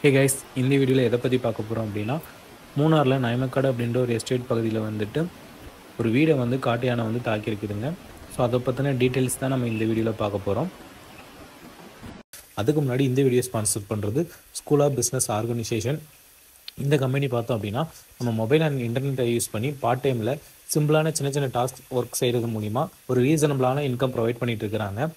Hey guys, இந்த வீடியோவில் எதை பற்றி பார்க்க போகிறோம் அப்படின்னா, மூணாரில் நயமக்காடு அப்படின்ற ஒரு எஸ்டேட் பகுதியில் வந்துட்டு ஒரு வீடை வந்து காட்டு யானை வந்து தாக்கியிருக்குதுங்க. ஸோ அதை பற்றின டீட்டெயில்ஸ் தான் நம்ம இந்த வீடியோவில் பார்க்க போகிறோம். அதுக்கு முன்னாடி இந்த வீடியோ ஸ்பான்சர் பண்ணுறது ஸ்கூல் ஆஃப் பிஸ்னஸ் ஆர்கனைசேஷன். இந்த கம்பெனி பார்த்தோம் அப்படின்னா நம்ம மொபைல் அண்ட் இன்டர்நெட்டை யூஸ் பண்ணி பார்ட் டைமில் சிம்பிளான சின்ன சின்ன டாஸ்க் ஒர்க் செய்கிறது மூலிமா ஒரு ரீசனபிளான இன்கம் ப்ரொவைட் பண்ணிகிட்டு இருக்கிறாங்க.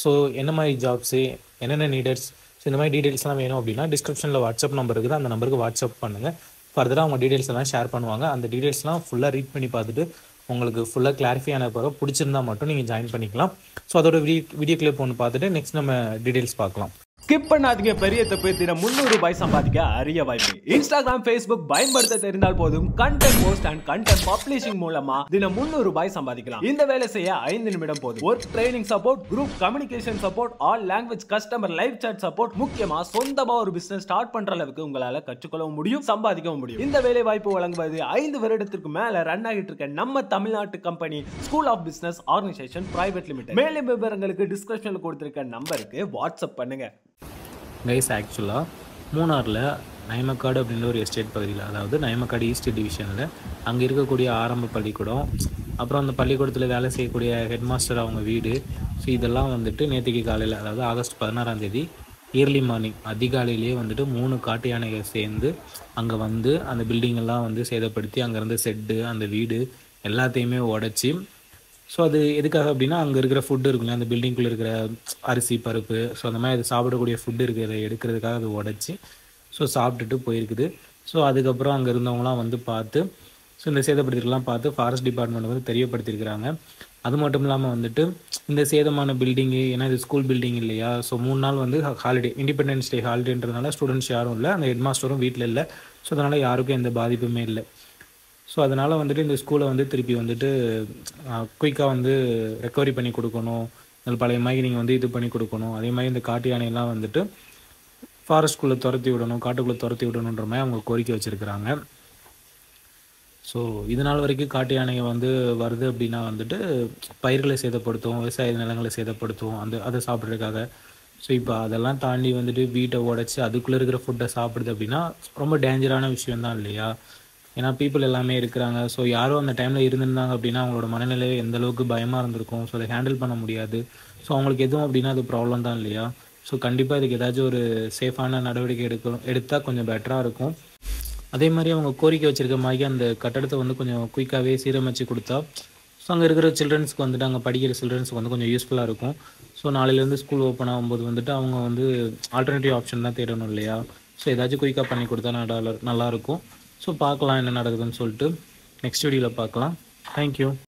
ஸோ என்ன மாதிரி ஜாப்ஸு, என்னென்ன நீடர்ஸ், ஸோ இந்த மாதிரி டீட்டெயில்ஸ்லாம் வேணும் அப்படின்னா டிஸ்கிரிப்ஷனில் வாட்ஸ்அப் நம்பர் இருக்குது, அந்த நம்பருக்கு வாட்ஸ்அப் பண்ணுங்கள். ஃபர்தராக அவங்க டீட்டெயில்ஸ் எல்லாம் ஷேர் பண்ணுவாங்க. அந்த டீட்டெயில்ஸ்லாம் ஃபுல்லாக ரீட் பண்ணி பார்த்துட்டு உங்களுக்கு ஃபுல்லாக கிளாரிஃபை ஆன பிறகு பிடிச்சிருந்தா மட்டும் நீங்கள் ஜாயின் பண்ணிக்கலாம். ஸோ அதோட வீடியோ கிளிப் ஒன்று பார்த்துட்டு நெக்ஸ்ட் நம்ம டீட்டெயில்ஸ் பார்க்கலாம். ஸ்கிப் பண்ணாதீங்க. பெரிய தப்பு. தினம் 300 ரூபாய் சம்பாதிக்க அரிய வாய்ப்பு. இன்ஸ்டாகிராம், ஃபேஸ்புக் பயன்படுத்த தெரிந்தால் போதும். Content post and content publishing மூலமா தினம் 300 ரூபாய் சம்பாதிக்கலாம். இந்த வேலை செய்ய 5 நிமிடம் போதும். Work training support, group communication support, all language customer live chat support, முக்கியமா சொந்தமா ஒரு பிசினஸ் ஸ்டார்ட் பண்ற அளவுக்கு உங்களால கற்றுக்கொள்ளவும் முடியும், சம்பாதிக்கவும் முடியும். இந்த வேலை வாய்ப்பு வழங்குவது 5 வருடத்திற்கு மேல ரன் ஆகிட்டு இருக்க நம்ம தமிழ்நாட்டு company school of business organisation private limited. மேலும் விவரங்களுக்கு டிஸ்கிரிப்ஷன்ல கொடுத்திருக்க நம்பருக்கு வாட்ஸ்அப் பண்ணுங்க. கைஸ், ஆக்சுவலாக மூணாரில் நயமக்காடு அப்படின்ற ஒரு எஸ்டேட் பகுதியில், அதாவது நயமக்காடு ஈஸ்ட் டிவிஷனில் அங்கே இருக்கக்கூடிய ஆரம்ப பள்ளிக்கூடம், அப்புறம் அந்த பள்ளிக்கூடத்தில் வேலை செய்யக்கூடிய ஹெட் மாஸ்டர் அவங்க வீடு, ஸோ இதெல்லாம் வந்துட்டு நேற்றுக்கு காலையில், அதாவது ஆகஸ்ட் 16ஆம் தேதி இயர்லி மார்னிங் அதிகாலையிலேயே வந்துட்டு 3 காட்டு யானைகள் சேர்ந்து அங்கே வந்து அந்த பில்டிங்கெல்லாம் வந்து சேதப்படுத்தி அங்கேருந்து செட்டு, அந்த வீடு எல்லாத்தையுமே உடச்சி, ஸோ அது எதுக்காக அப்படின்னா அங்கே இருக்கிற ஃபுட்டு இருக்குல்ல, அந்த பில்டிங்குள்ளே இருக்கிற அரிசி பருப்பு, ஸோ அந்த மாதிரி அது சாப்பிடக்கூடிய ஃபுட்டு இருக்கிறத எடுக்கிறதுக்காக அது உடச்சி ஸோ சாப்பிட்டுட்டு போயிருக்குது. ஸோ அதுக்கப்புறம் அங்கே இருந்தவங்களாம் வந்து பார்த்து, ஸோ இந்த சேதப்படுத்திருக்கலாம் பார்த்து ஃபாரஸ்ட் டிபார்ட்மெண்ட் வந்து தெரியப்படுத்தியிருக்கிறாங்க. அது மட்டும் இல்லாமல் வந்துட்டு இந்த சேதமான பில்டிங்கு, ஏன்னா இது ஸ்கூல் பில்டிங் இல்லையா, ஸோ 3 நாள் வந்து ஹாலிடே, இண்டிபெண்டன்ஸ் டே ஹாலிடேன்றதுனால ஸ்டூடெண்ட்ஸ் யாரும் இல்லை, அந்த ஹெட் மாஸ்டரும் வீட்டில் இல்லை. ஸோ அதனால் யாருக்கும் எந்த பாதிப்புமே இல்லை. ஸோ அதனால் வந்துட்டு இந்த ஸ்கூலை வந்து திருப்பி வந்துட்டு குயிக்காக வந்து ரெக்கவரி பண்ணி கொடுக்கணும், அதில் பழைய மாதிரி நீங்கள் வந்து இது பண்ணி கொடுக்கணும். அதே மாதிரி இந்த காட்டு யானையெல்லாம் வந்துட்டு ஃபாரஸ்ட்குள்ளே துரத்தி விடணும், காட்டுக்குள்ளே துரத்தி விடணுன்ற மாதிரி அவங்க கோரிக்கை வச்சுருக்கிறாங்க. ஸோ இதனால் வரைக்கும் காட்டு யானையை வந்து வருது அப்படின்னா வந்துட்டு பயிர்களை சேதப்படுத்தும், விவசாய நிலங்களை சேதப்படுத்தும், அதை சாப்பிட்றதுக்காக. ஸோ இப்போ அதெல்லாம் தாண்டி வந்துட்டு வீட்டை உடச்சி அதுக்குள்ளே இருக்கிற ஃபுட்டை சாப்பிடுது அப்படின்னா ரொம்ப டேஞ்சரான விஷயம்தான் இல்லையா? ஏன்னா பீப்புள் எல்லாமே இருக்கிறாங்க. ஸோ யாரும் அந்த டைமில் இருந்திருந்தாங்க அப்படின்னா அவங்களோட மனநிலை எந்த அளவுக்கு பயமாக இருந்திருக்கும். ஸோ அதை ஹேண்டில் பண்ண முடியாது. ஸோ அவங்களுக்கு எதுவும் அப்படின்னா அது ப்ராப்ளம் தான் இல்லையா? ஸோ கண்டிப்பாக இதுக்கு ஏதாச்சும் ஒரு சேஃபான நடவடிக்கை எடுத்தால் கொஞ்சம் பெட்டராக இருக்கும். அதே மாதிரி அவங்க கோரிக்கை வச்சுருக்க மாதிரி அந்த கட்டடத்தை வந்து கொஞ்சம் குயிக்காகவே சீரமைச்சு கொடுத்தா, ஸோ அங்கே இருக்கிற சில்ட்ரன்ஸ்க்கு வந்துட்டு அங்கே படிக்கிற சில்ட்ரன்ஸ்க்கு வந்து கொஞ்சம் யூஸ்ஃபுல்லாக இருக்கும். ஸோ நாளையிலேருந்து ஸ்கூல் ஓப்பன் ஆகும்போது வந்துட்டு அவங்க வந்து ஆல்டர்னேட்டிவ் ஆப்ஷன் தான் தேடணும் இல்லையா? ஸோ ஏதாச்சும் குயிக்காக பண்ணி கொடுத்தா நல்லாயிருக்கும். ஸோ பார்க்கலாம் என்ன நடக்குதுன்னு சொல்லிட்டு நெக்ஸ்ட் வீடியோவில் பார்க்கலாம். தேங்க்யூ.